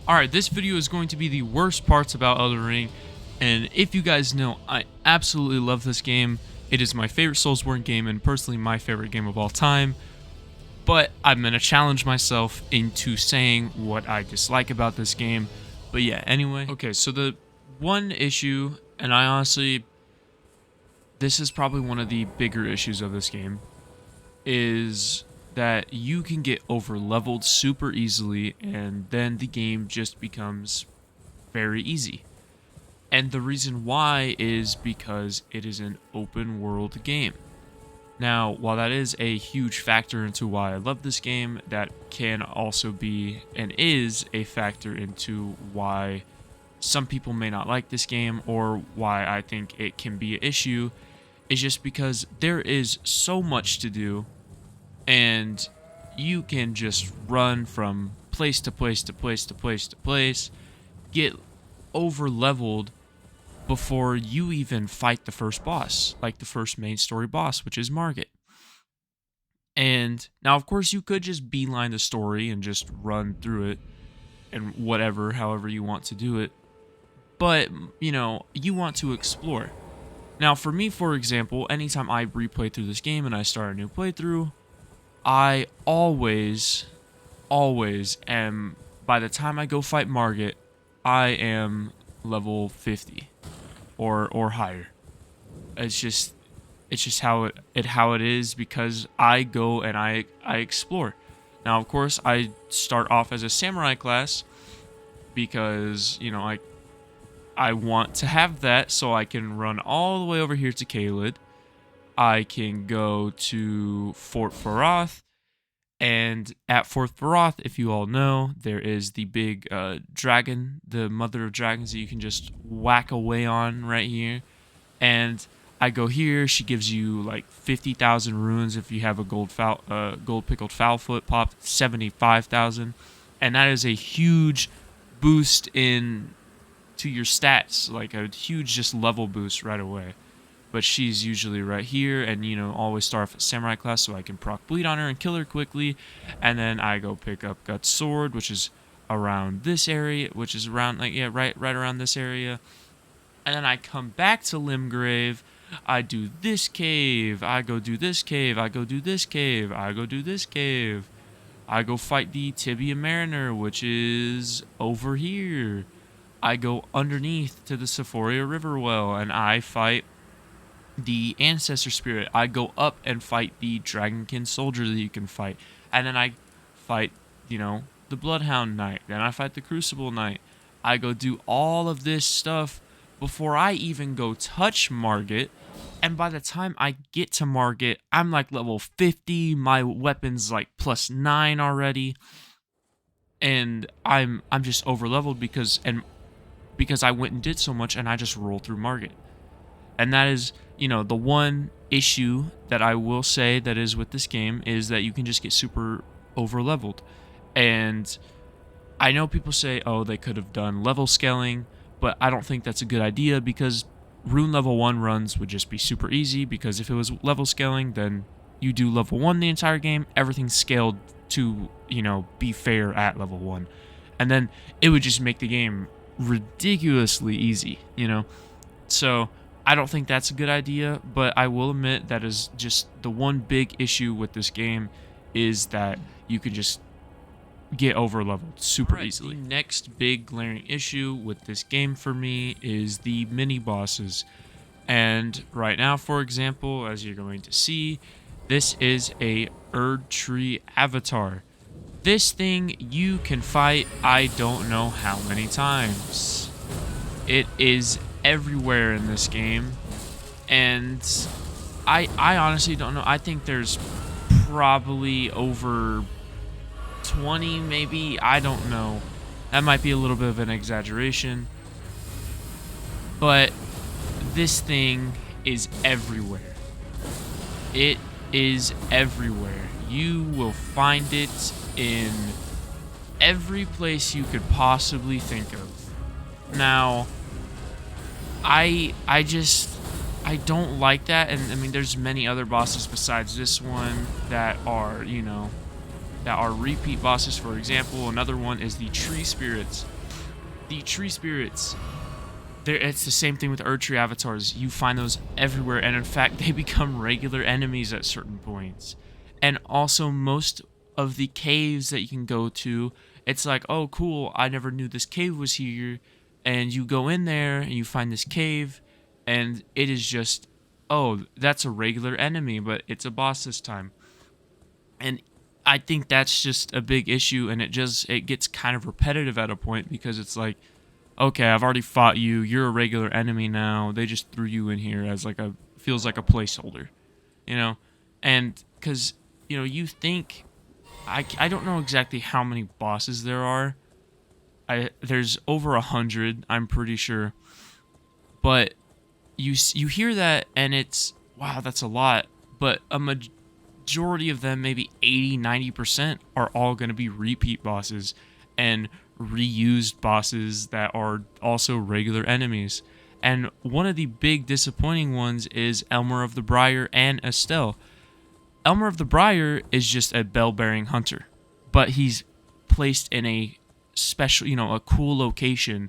Alright, this video is going to be the worst parts about Elden Ring, and if you guys know, I absolutely love this game. It is my favorite Soulsborne game and personally my favorite game of all time, but I'm going to challenge myself into saying what I dislike about this game. But yeah, anyway. Okay, so the one issue, and I honestly, this is probably one of the bigger issues of this game, is that you can get over leveled super easily and then the game just becomes very easy. And the reason why is because it is an open world game. Now, while that is a huge factor into why I love this game, that can also be and is a factor into why some people may not like this game or why I think it can be an issue, is just because there is so much to do. And you can just run from place to place to place to place to place, get over leveled before you even fight the first boss, like the first main story boss, which is Margit. And now, of course, you could just beeline the story and just run through it and whatever, however you want to do it. But, you know, you want to explore. Now, for me, for example, anytime I replay through this game and I start a new playthrough, I always am, by the time I go fight Margit, I am level 50 or higher. It's just how it is because I go and I explore. Now, of course, I start off as a samurai class because, you know, I want to have that so I can run all the way over here to Caelid. I can go to Fort Faroth, and at Fort Faroth, if you all know, there is the big dragon, the mother of dragons that you can just whack away on right here. And I go here, she gives you like 50,000 runes if you have a gold pickled foul foot popped, 75,000, and that is a huge boost in to your stats, like a huge just level boost right away. But she's usually right here, and, you know, always start off at samurai class so I can proc bleed on her and kill her quickly. And then I go pick up Guts Sword, which is around this area, which is around, like, yeah, right around this area. And then I come back to Limgrave, I do this cave, I go do this cave, I go do this cave, I go do this cave. I go fight the Tibia Mariner, which is over here. I go underneath to the Sephoria Riverwell, and I fight the Ancestor Spirit. I go up and fight the Dragonkin Soldier that you can fight. And then I fight, you know, the Bloodhound Knight. Then I fight the Crucible Knight. I go do all of this stuff before I even go touch Margit. And by the time I get to Margit, I'm like level 50. My weapon's like +9 already. And I'm just overleveled because I went and did so much and I just rolled through Margit. And that is, you know, the one issue that I will say that is with this game is that you can just get super over-leveled. And I know people say, oh, they could have done level scaling, but I don't think that's a good idea because rune level 1 runs would just be super easy, because if it was level scaling, then you do level 1 the entire game, everything's scaled to, you know, be fair at level 1. And then it would just make the game ridiculously easy, you know? So I don't think that's a good idea, but I will admit that is just the one big issue with this game is that you can just get over leveled super easily. The next big glaring issue with this game for me is the mini bosses. And right now, for example, as you're going to see, this is a Erd Tree avatar. This thing you can fight I don't know how many times. It is everywhere in this game, and I honestly don't know. I think there's probably over 20, maybe, I don't know. That might be a little bit of an exaggeration, but this thing is everywhere. It is everywhere. You will find it in every place you could possibly think of. Now, I don't like that, and I mean there's many other bosses besides this one that are, you know, that are repeat bosses. For example, another one is the tree spirits. The tree spirits, it's the same thing with Erdtree avatars. You find those everywhere, and in fact, they become regular enemies at certain points. And also, most of the caves that you can go to, it's like, oh, cool, I never knew this cave was here. And you go in there, and you find this cave, and it is just, oh, that's a regular enemy, but it's a boss this time. And I think that's just a big issue, and it gets kind of repetitive at a point, because it's like, okay, I've already fought you. You're a regular enemy now. They just threw you in here as feels like a placeholder, you know? And because, you think, I don't know exactly how many bosses there are. There's over 100, I'm pretty sure. But you hear that, and it's, wow, that's a lot. But a majority of them, maybe 80-90%, are all going to be repeat bosses and reused bosses that are also regular enemies. And one of the big disappointing ones is Elmer of the Briar and Estelle. Elmer of the Briar is just a bell-bearing hunter, but he's placed in a special, a cool location,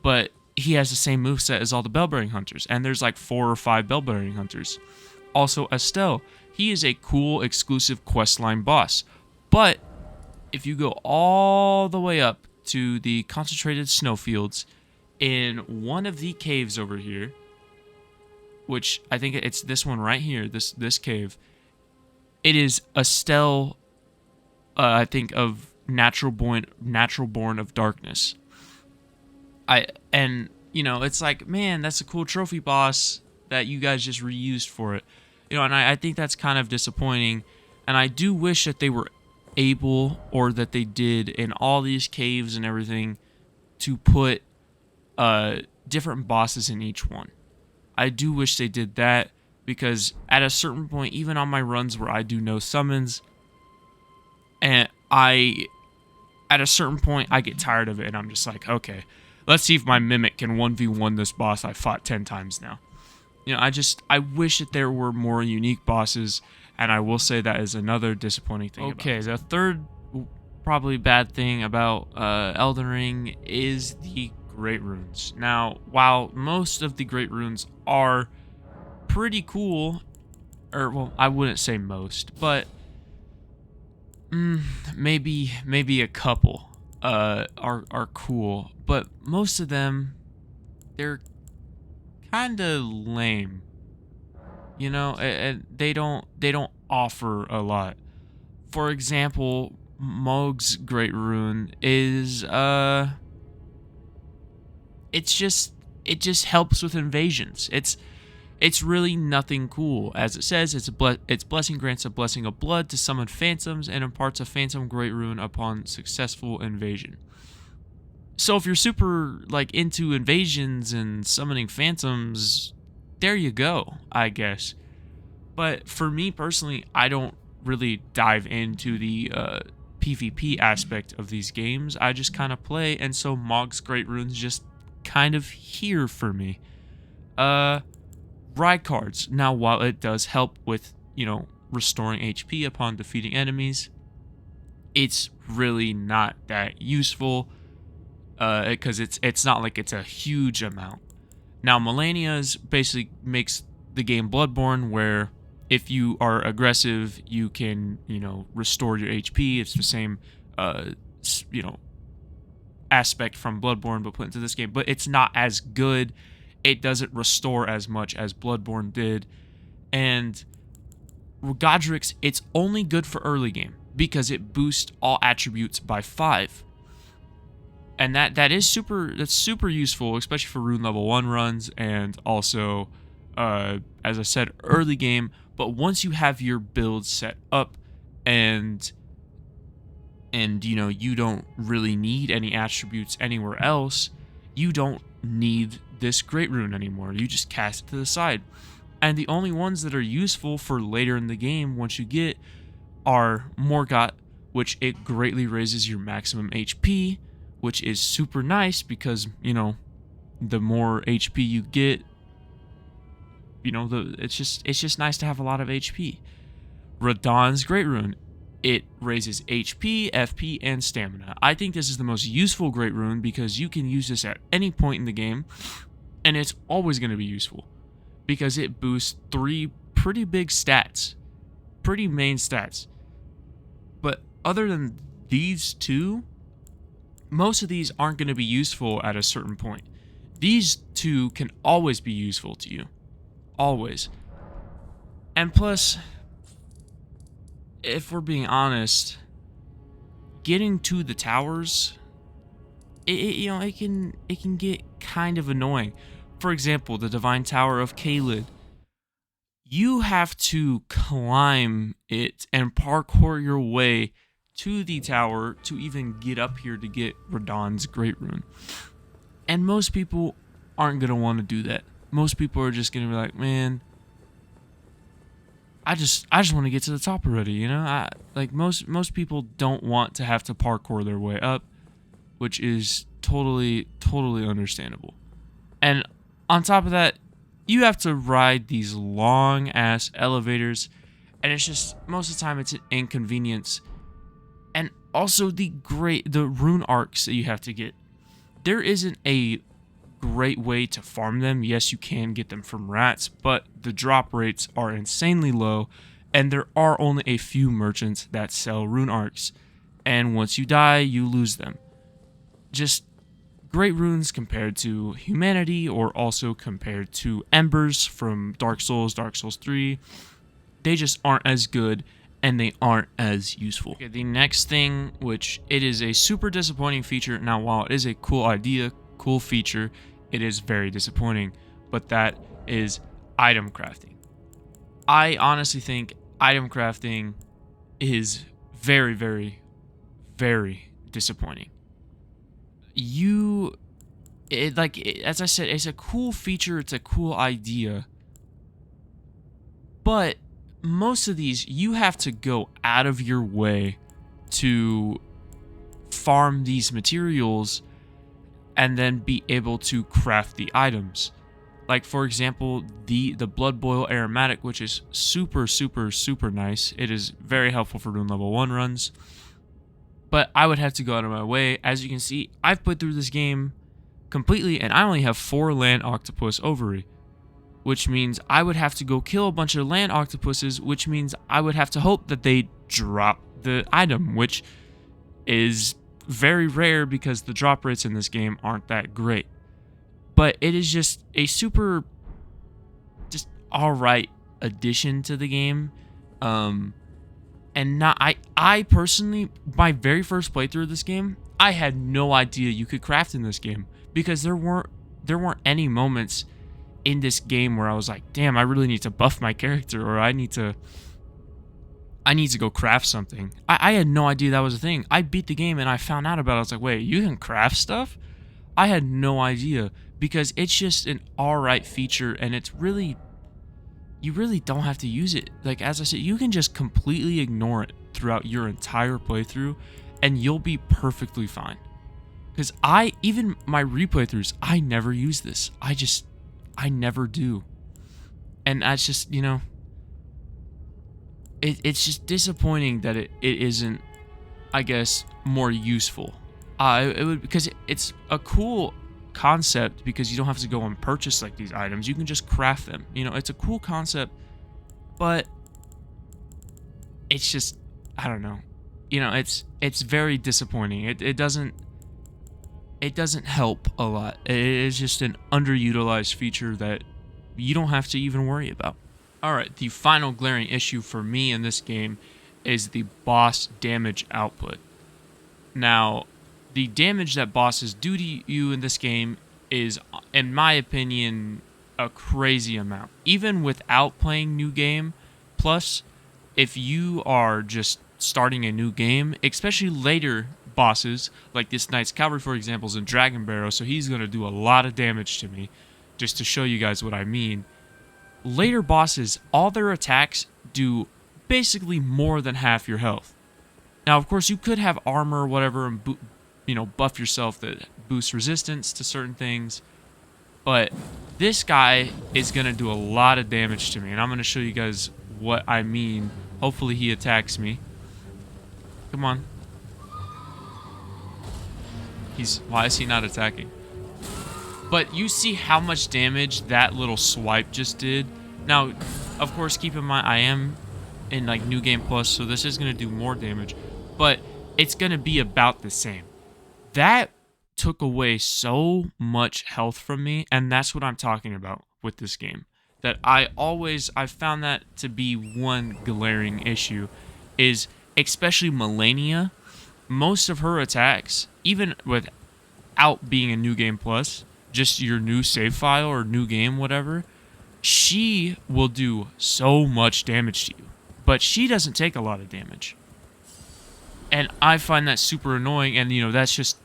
but he has the same moveset as all the bell-bearing hunters, and there's like 4 or 5 bell-bearing hunters. Also, Estelle, he is a cool exclusive questline boss, but if you go all the way up to the concentrated snowfields in one of the caves over here, which I think it's this one right here, this cave, it is Estelle, I think, of natural born of darkness. It's like, man, that's a cool trophy boss that you guys just reused for it. And I think that's kind of disappointing. And I do wish that they were able, or that they did in all these caves and everything, to put different bosses in each one. I do wish they did that, because at a certain point, even on my runs where I do no summons, and at a certain point, I get tired of it, and I'm just like, okay, let's see if my Mimic can 1v1 this boss I fought 10 times now. I wish that there were more unique bosses, and I will say that is another disappointing thing. Okay, the third probably bad thing about Elden Ring is the Great Runes. Now, while most of the Great Runes are pretty cool, or, well, I wouldn't say most, but maybe a couple are cool, but most of them, they're kind of lame. And they don't offer a lot. For example, Mohg's Great Rune is it just helps with invasions. It's really nothing cool. As it says, its blessing grants a blessing of blood to summon phantoms and imparts a phantom Great Rune upon successful invasion. So if you're super into invasions and summoning phantoms, there you go, I guess. But for me personally, I don't really dive into the PvP aspect of these games. I just kind of play, and so Mohg's Great Rune's just kind of here for me. Ride cards. Now, while it does help with, restoring HP upon defeating enemies, it's really not that useful, because it's not like it's a huge amount. Now, Melania's basically makes the game Bloodborne, where if you are aggressive, you can, restore your HP. It's the same, aspect from Bloodborne, but put into this game. But it's not as good. It doesn't restore as much as Bloodborne did. And Godric's, it's only good for early game, because it boosts all attributes by 5. And that's super useful, especially for rune level 1 runs, and also, as I said, early game. But once you have your build set up, and you don't really need any attributes anywhere else, you don't need this Great Rune anymore. You just cast it to the side. And the only ones that are useful for later in the game, once you get, are Morgott, which it greatly raises your maximum HP, which is super nice, because, the more HP you get, it's just nice to have a lot of HP. Radahn's Great Rune, It raises HP, FP, and stamina. I think this is the most useful Great Rune because you can use this at any point in the game, and it's always going to be useful because it boosts 3 pretty big stats, pretty main stats. But other than these two, most of these aren't going to be useful at a certain point. These two can always be useful to you. Always. And plus, if we're being honest, getting to the towers, it can get kind of annoying. For example, the Divine Tower of Caelid. You have to climb it and parkour your way to the tower to even get up here to get Radahn's Great Rune. And most people aren't going to want to do that. Most people are just going to be like, man, I just want to get to the top already, you know? Most people don't want to have to parkour their way up, which is totally understandable. And on top of that, you have to ride these long ass elevators, and it's just most of the time it's an inconvenience. And also the rune arcs that you have to get. There isn't a great way to farm them. Yes, you can get them from rats, but the drop rates are insanely low, and there are only a few merchants that sell rune arcs. And once you die, you lose them. Just great runes compared to humanity, or also compared to embers from Dark Souls 3, they just aren't as good, and they aren't as useful. Okay, the next thing, which it is a super disappointing feature. Now, while it is a cool idea, cool feature, it is very disappointing, but that is item crafting. I honestly think item crafting is very disappointing. As I said, it's a cool feature, it's a cool idea, but most of these, you have to go out of your way to farm these materials and then be able to craft the items. Like, for example, the Blood Boil Aromatic, which is super nice. It is very helpful for doing level 1 runs. But I would have to go out of my way. As you can see, I've played through this game completely, and I only have 4 land octopus ovary, which means I would have to go kill a bunch of land octopuses, which means I would have to hope that they drop the item, which is very rare because the drop rates in this game aren't that great. But it is just a super just alright addition to the game. And not I personally, my very first playthrough of this game, I had no idea you could craft in this game, because there weren't any moments in this game where I was like, damn, I really need to buff my character, or I need to go craft something. I had no idea that was a thing. I beat the game and I found out about it. I was like, wait, you can craft stuff? I had no idea, because it's just an alright feature, and it's really, you really don't have to use it. Like, as I said, you can just completely ignore it throughout your entire playthrough, and you'll be perfectly fine. Because even my replaythroughs, I never use this. I never do. And that's just, you know, it's just disappointing that it isn't, I guess, more useful. Because it's a cool concept, because you don't have to go and purchase like these items. You can just craft them. You know, it's a cool concept, but it's just, I don't know. You know, it's very disappointing. It doesn't help a lot. It is just an underutilized feature that you don't have to even worry about. Alright, the final glaring issue for me in this game is the boss damage output. Now, the damage that bosses do to you in this game is, in my opinion, a crazy amount. Even without playing New Game Plus, if you are just starting a new game, especially later bosses, like this Knight's Cavalry, for example, is in Dragon Barrow, so he's going to do a lot of damage to me, just to show you guys what I mean. Later bosses, all their attacks do basically more than half your health. Now, of course, you could have armor or whatever and buff yourself that boosts resistance to certain things, but this guy is going to do a lot of damage to me, and I'm going to show you guys what I mean. Hopefully he attacks me. Come on. Why is he not attacking? But you see how much damage that little swipe just did. Now, of course, keep in mind I am in like New Game Plus, so this is gonna do more damage, but it's gonna be about the same. That took away so much health from me, and that's what I'm talking about with this game. That I've found that to be one glaring issue, is especially Melania. Most of her attacks, even without being a New Game Plus, just your new save file or new game, whatever, she will do so much damage to you. But she doesn't take a lot of damage. And I find that super annoying, and that's just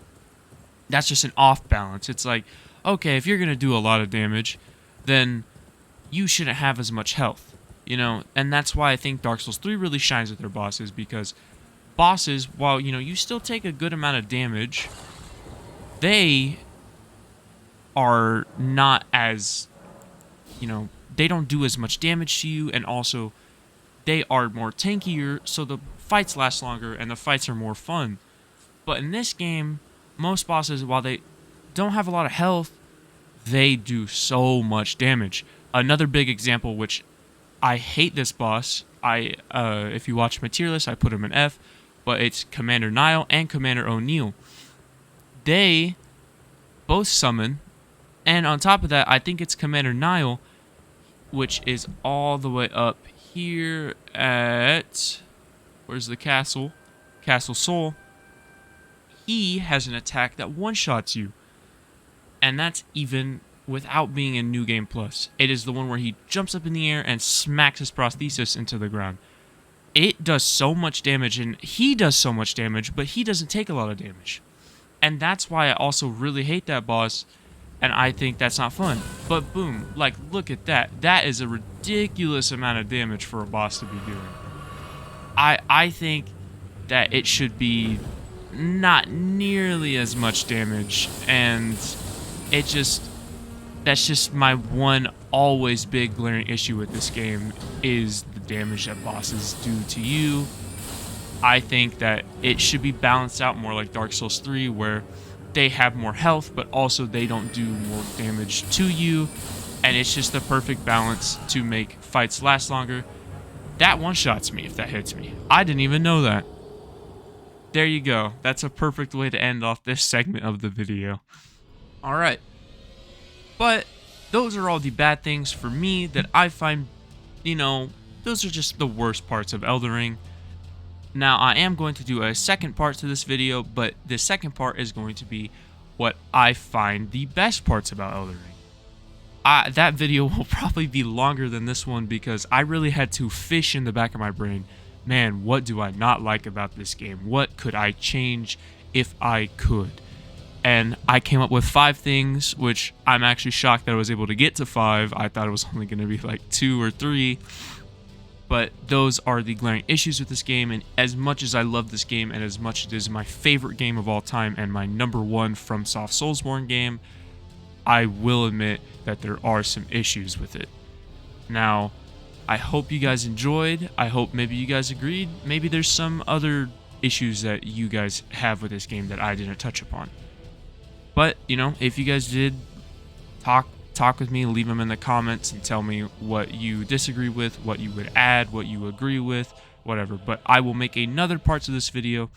an off balance. It's like, okay, if you're gonna do a lot of damage, then you shouldn't have as much health, and that's why I think Dark Souls 3 really shines with their bosses, because bosses, while you still take a good amount of damage, they are not as, they don't do as much damage to you, and also they are more tankier, so the fights last longer and the fights are more fun. But in this game, most bosses, while they don't have a lot of health, they do so much damage. Another big example, which I hate this boss, if you watch my tier list, I put him in F, but it's Commander Niall and Commander O'Neill. They both summon, and on top of that, I think it's Commander Niall, which is all the way up here at, where's the castle? Castle Soul. He has an attack that one-shots you, and that's even without being in New Game Plus. It is the one where he jumps up in the air and smacks his prosthesis into the ground. It does so much damage, and he does so much damage, but he doesn't take a lot of damage. And that's why I also really hate that boss, and I think that's not fun. But boom, like, look at that. That is a ridiculous amount of damage for a boss to be doing. I think that it should be not nearly as much damage, and that's just my one always big glaring issue with this game, is the damage that bosses do to you. I think that it should be balanced out more like Dark Souls 3, where they have more health, but also they don't do more damage to you, and it's just the perfect balance to make fights last longer. That one-shots me if that hits me. I didn't even know that. There you go. That's a perfect way to end off this segment of the video. Alright. But those are all the bad things for me that I find, those are just the worst parts of Elden Ring. Now, I am going to do a second part to this video, but the second part is going to be what I find the best parts about Elden Ring. That video will probably be longer than this one, because I really had to fish in the back of my brain. Man, what do I not like about this game? What could I change if I could? And I came up with 5 things, which I'm actually shocked that I was able to get to 5. I thought it was only going to be like 2 or 3. But those are the glaring issues with this game, and as much as I love this game, and as much as it is my favorite game of all time and my #1 FromSoft Soulsborne game, I will admit that there are some issues with it. Now, I hope you guys enjoyed. I hope maybe you guys agreed. Maybe there's some other issues that you guys have with this game that I didn't touch upon. But, if you guys did, talk with me, leave them in the comments and tell me what you disagree with, what you would add, what you agree with, whatever. But I will make another part to this video,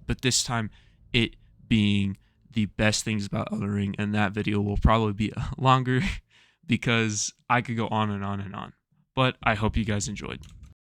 but this time it being the best things about Elden Ring, and that video will probably be longer because I could go on and on and on. But I hope you guys enjoyed.